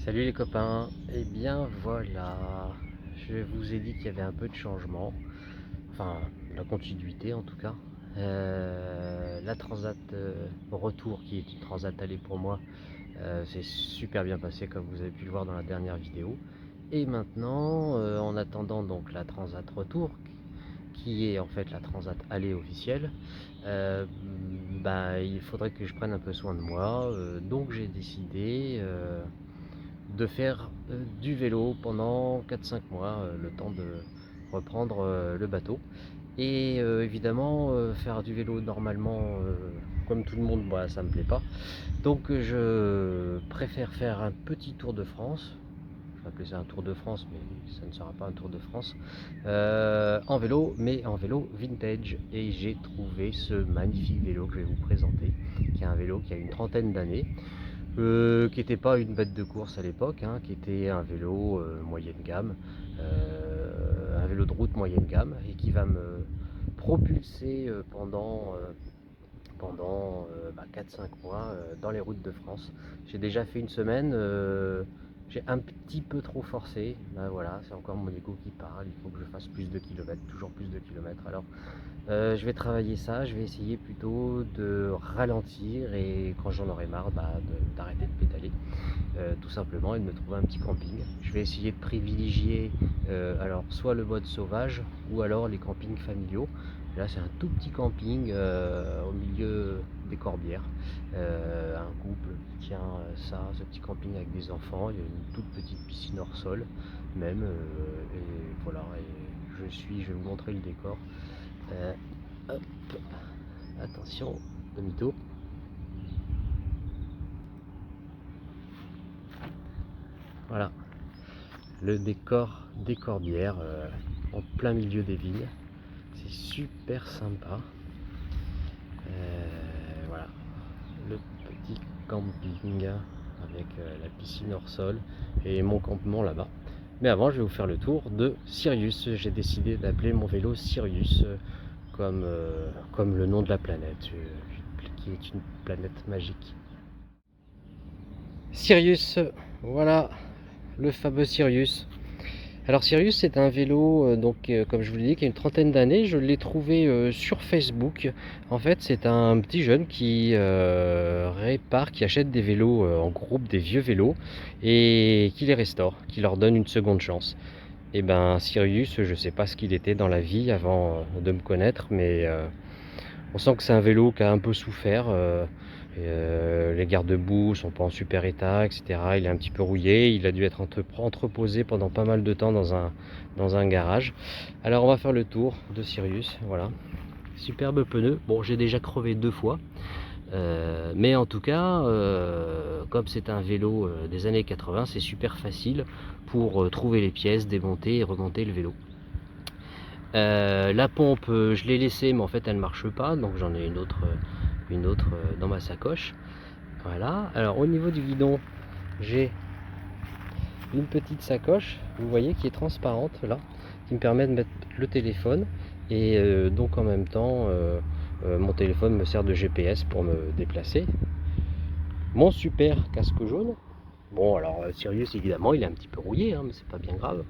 Salut les copains, et bien voilà, je vous ai dit qu'il y avait un peu de changement, enfin la continuité en tout cas. La transat retour qui est une transat aller pour moi, c'est super bien passé comme vous avez pu le voir dans la dernière vidéo. Et maintenant, en attendant donc la transat retour, qui est en fait la transat aller officielle, il faudrait que je prenne un peu soin de moi, donc j'ai décidé de faire du vélo pendant 4-5 mois, le temps de reprendre le bateau. Et évidemment, faire du vélo normalement, comme tout le monde, bah, ça me plaît pas. Donc je préfère faire un petit tour de France. Je vais appeler ça un tour de France, mais ça ne sera pas un tour de France. En vélo, mais en vélo vintage. Et j'ai trouvé ce magnifique vélo que je vais vous présenter, qui est un vélo qui a une trentaine d'années. Qui n'était pas une bête de course à l'époque, hein, qui était un vélo moyenne gamme, un vélo de route moyenne gamme, et qui va me propulser pendant 4-5 mois dans les routes de France. J'ai déjà fait une semaine, j'ai un petit peu trop forcé, ben voilà, c'est encore mon ego qui parle, il faut que je fasse plus de kilomètres, toujours plus de kilomètres. Alors je vais travailler ça, je vais essayer plutôt de ralentir et quand j'en aurai marre, d'arrêter de pédaler, tout simplement, et de me trouver un petit camping. Je vais essayer de privilégier alors soit le mode sauvage ou alors les campings familiaux. Là c'est un tout petit camping au milieu des Corbières. Un couple tient ce petit camping avec des enfants, il y a une toute petite piscine hors sol même, et voilà, et je vais vous montrer le décor. Hop, attention, demi-tour. Voilà, le décor des Corbières en plein milieu des vignes. C'est super sympa. Voilà, le petit camping avec la piscine hors sol et mon campement là-bas. Mais avant, je vais vous faire le tour de Sirius. J'ai décidé d'appeler mon vélo Sirius, comme le nom de la planète, qui est une planète magique. Sirius, voilà le fameux Sirius. Alors Sirius, c'est un vélo, comme je vous l'ai dit, qui a une trentaine d'années. Je l'ai trouvé sur Facebook. En fait, c'est un petit jeune qui répare, qui achète des vélos en groupe, des vieux vélos, et qui les restaure, qui leur donne une seconde chance. Et ben Sirius, je sais pas ce qu'il était dans la vie avant de me connaître, mais on sent que c'est un vélo qui a un peu souffert. Les garde-boue sont pas en super état, etc. Il est un petit peu rouillé. Il a dû être entreposé pendant pas mal de temps dans un garage. Alors on va faire le tour de Sirius. Voilà. Superbe pneu. Bon, j'ai déjà crevé 2 fois. Mais en tout cas, comme c'est un vélo des années 80, c'est super facile pour trouver les pièces, démonter et remonter le vélo. La pompe, je l'ai laissée, mais en fait elle ne marche pas, donc j'en ai une autre dans ma sacoche. Voilà. Alors au niveau du guidon, j'ai une petite sacoche, vous voyez, qui est transparente là, qui me permet de mettre le téléphone, et donc en même temps mon téléphone me sert de GPS pour me déplacer. Mon super casque jaune. Bon, alors Sirius, évidemment, il est un petit peu rouillé, hein, mais c'est pas bien grave,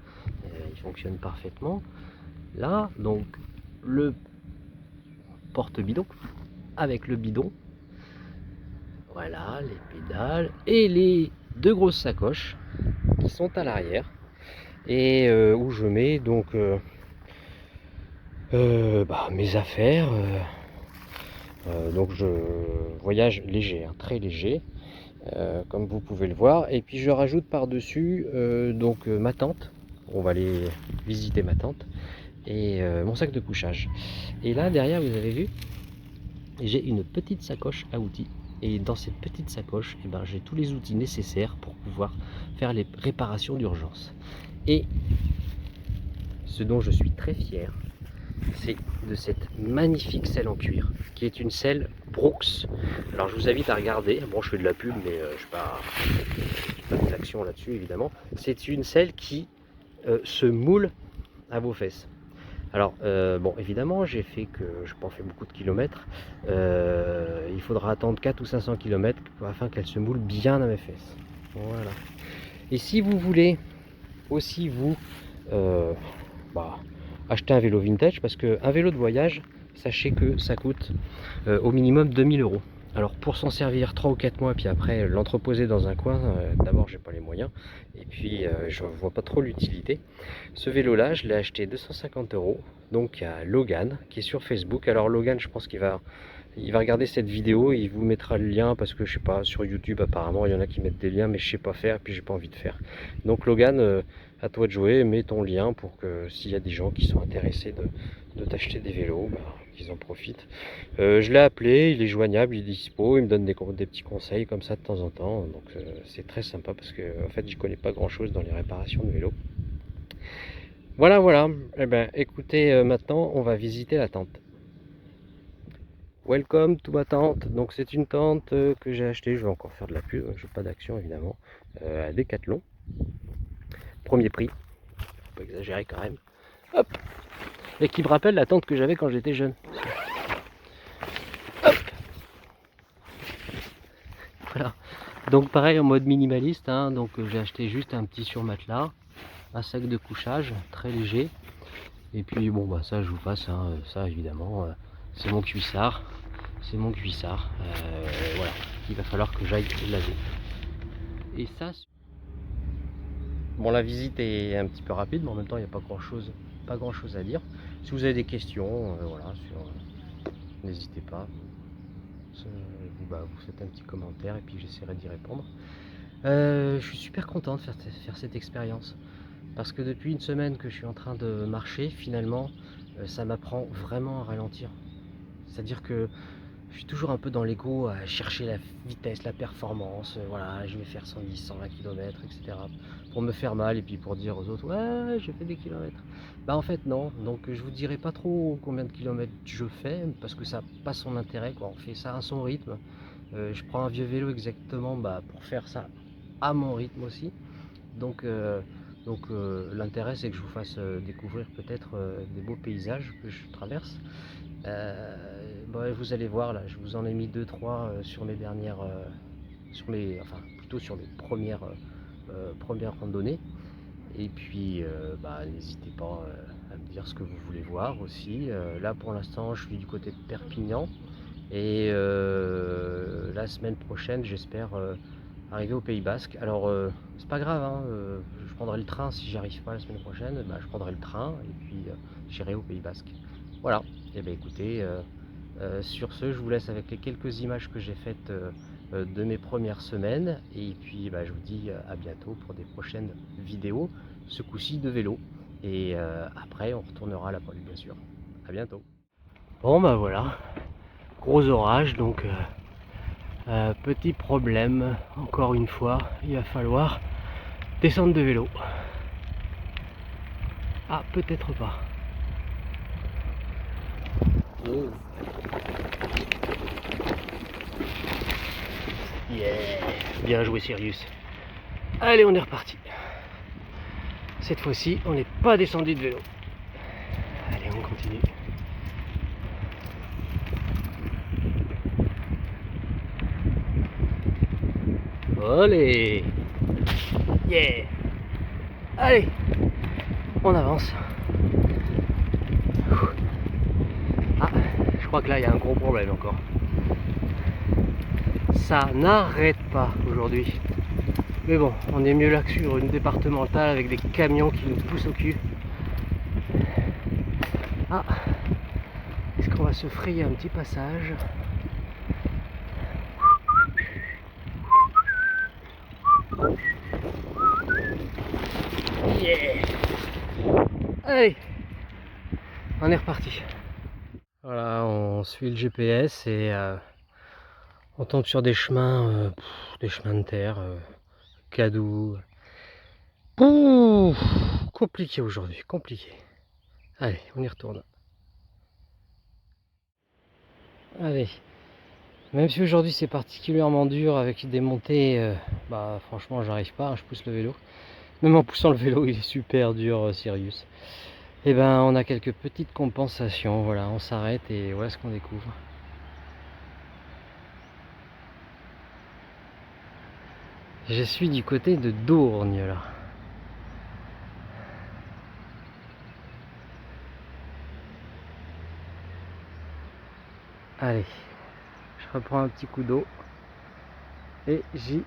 il fonctionne parfaitement. Là, donc, le porte-bidon avec le bidon, voilà, les pédales et les 2 grosses sacoches qui sont à l'arrière, et où je mets donc mes affaires. Donc je voyage léger, hein, très léger, comme vous pouvez le voir. Et puis je rajoute par-dessus ma tente. On va aller visiter ma tente et mon sac de couchage. Et là derrière, vous avez vu, j'ai une petite sacoche à outils. Et dans cette petite sacoche, j'ai tous les outils nécessaires pour pouvoir faire les réparations d'urgence. Et ce dont je suis très fier, c'est de cette magnifique selle en cuir, qui est une selle Brooks. Alors je vous invite à regarder. Bon, je fais de la pub, mais je n'ai pas d'action là-dessus, évidemment. C'est une selle qui se moule à vos fesses. Alors, bon, évidemment, j'ai pas fait beaucoup de kilomètres. Il faudra attendre 4 ou 500 km afin qu'elle se moule bien à mes fesses. Voilà. Et si vous voulez aussi vous euh, acheter un vélo vintage, parce qu'un vélo de voyage, sachez que ça coûte au minimum 2 000 €. Alors pour s'en servir 3 ou 4 mois, puis après l'entreposer dans un coin, d'abord j'ai pas les moyens, et puis je vois pas trop l'utilité. Ce vélo là, je l'ai acheté 250 €, donc à Logan, qui est sur Facebook. Alors Logan, je pense il va regarder cette vidéo et il vous mettra le lien, parce que je sais pas, sur YouTube apparemment il y en a qui mettent des liens, mais je sais pas faire et puis j'ai pas envie de faire. Donc Logan, à toi de jouer, mets ton lien pour que s'il y a des gens qui sont intéressés de t'acheter des vélos, qu'ils en profitent. Je l'ai appelé, il est joignable, il est dispo, il me donne des petits conseils comme ça de temps en temps, donc c'est très sympa parce que en fait j'y connais pas grand chose dans les réparations de vélos. Voilà, voilà. Eh ben écoutez, maintenant on va visiter la tente. Welcome to ma tente. Donc c'est une tente que j'ai achetée, je vais encore faire de la pub, je n'ai pas d'action évidemment, à Decathlon. Premier prix, faut pas exagérer quand même. Hop. Et qui me rappelle la tente que j'avais quand j'étais jeune. Hop. Voilà. Donc pareil en mode minimaliste, hein. Donc j'ai acheté juste un petit surmatelas, un sac de couchage très léger. Et puis bon bah ça je vous passe, hein, ça évidemment c'est mon cuissard. C'est mon cuissard. Voilà. Il va falloir que j'aille laver. Et ça. Bon, la visite est un petit peu rapide, mais en même temps il n'y a pas grand chose à dire. Si vous avez des questions, voilà, n'hésitez pas. Vous faites un petit commentaire et puis j'essaierai d'y répondre. Je suis super content de faire cette expérience. Parce que depuis une semaine que je suis en train de marcher, finalement, ça m'apprend vraiment à ralentir. C'est-à-dire que je suis toujours un peu dans l'ego à chercher la vitesse, la performance, voilà, je vais faire 110, 120 km, etc. Pour me faire mal et puis pour dire aux autres, ouais, j'ai fait des kilomètres. Bah en fait non, donc je vous dirai pas trop combien de kilomètres je fais, parce que ça n'a pas son intérêt, quoi. On fait ça à son rythme. Je prends un vieux vélo exactement pour faire ça à mon rythme aussi. Donc, l'intérêt c'est que je vous fasse découvrir peut-être des beaux paysages que je traverse. Vous allez voir là, je vous en ai mis 2-3 sur mes dernières, plutôt sur mes premières randonnées. Et puis n'hésitez pas à me dire ce que vous voulez voir aussi. Là pour l'instant je suis du côté de Perpignan et la semaine prochaine j'espère arriver au Pays Basque. Alors c'est pas grave, hein, je prendrai le train si j'arrive pas la semaine prochaine, je prendrai le train et puis j'irai au Pays Basque. Voilà, et bien écoutez, sur ce je vous laisse avec les quelques images que j'ai faites de mes premières semaines et puis je vous dis à bientôt pour des prochaines vidéos, ce coup-ci de vélo, et après on retournera à la poêle bien sûr. À bientôt. Bon voilà, gros orage, donc petit problème, encore une fois, il va falloir descendre de vélo. Ah, peut-être pas. Oh. Yeah, bien joué Sirius. Allez, on est reparti. Cette fois-ci, on n'est pas descendu de vélo. Allez, on continue. Allez. Yeah. Allez, on avance. Ah, je crois que là, il y a un gros problème encore. Ça n'arrête pas aujourd'hui. Mais bon, on est mieux là que sur une départementale avec des camions qui nous poussent au cul. Ah, est-ce qu'on va se frayer un petit passage? Yeah. Allez, on est reparti. Voilà, on suit le GPS et on tombe sur des chemins de terre, cadoux. Ouh, compliqué aujourd'hui, compliqué. Allez, on y retourne. Allez, même si aujourd'hui c'est particulièrement dur avec des montées, franchement j'arrive pas, hein, je pousse le vélo. Même en poussant le vélo il est super dur, Sirius. Et ben on a quelques petites compensations, voilà, on s'arrête et voilà ce qu'on découvre. Je suis du côté de Dourgne là. Allez, je reprends un petit coup d'eau et j'y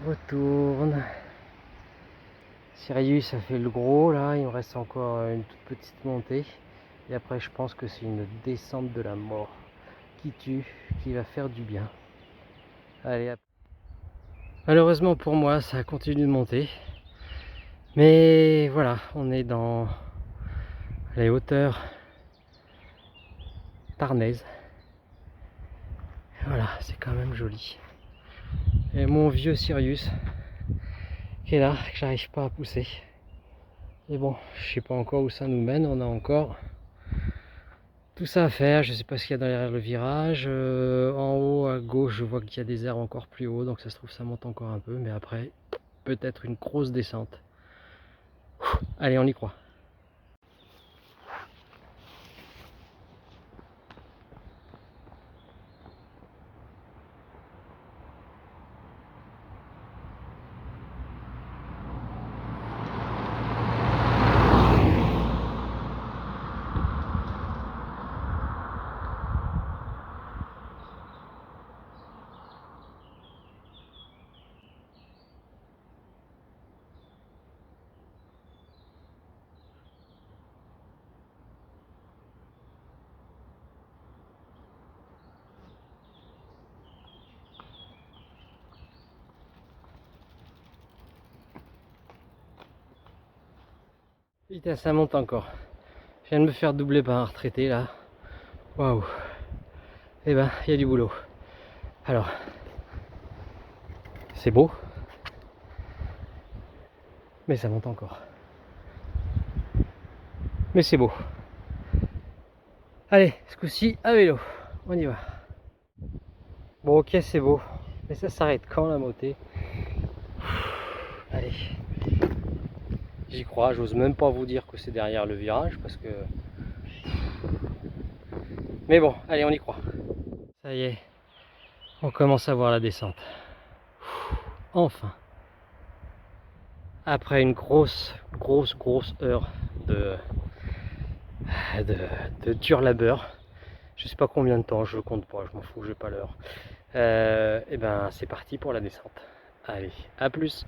retourne. Sirius, ça fait le gros là, il me reste encore une toute petite montée. Et après, je pense que c'est une descente de la mort qui tue, qui va faire du bien. Allez, hop. Malheureusement pour moi, ça continue de monter. Mais voilà, on est dans les hauteurs tarnaises. Voilà, c'est quand même joli. Et mon vieux Sirius qui est là, que j'arrive pas à pousser. Et bon, je sais pas encore où ça nous mène, on a encore tout ça à faire. Je sais pas ce qu'il y a derrière le virage. En haut à gauche, je vois qu'il y a des herbes encore plus haut, donc ça se trouve ça monte encore un peu, mais après peut-être une grosse descente. Allez, on y croit. Putain, ça monte encore. Je viens de me faire doubler par un retraité là. Waouh. Eh ben, il y a du boulot. Alors, c'est beau, mais ça monte encore. Mais c'est beau. Allez, ce coup-ci, à vélo. On y va. Bon, ok, c'est beau. Mais ça s'arrête quand la montée? Allez. J'y crois, j'ose même pas vous dire que c'est derrière le virage parce que... Mais bon, allez, on y croit. Ça y est, on commence à voir la descente. Enfin. Après une grosse heure de, de dur labeur. Je sais pas combien de temps, je compte pas, je m'en fous, j'ai pas l'heure. Et ben c'est parti pour la descente. Allez, à plus.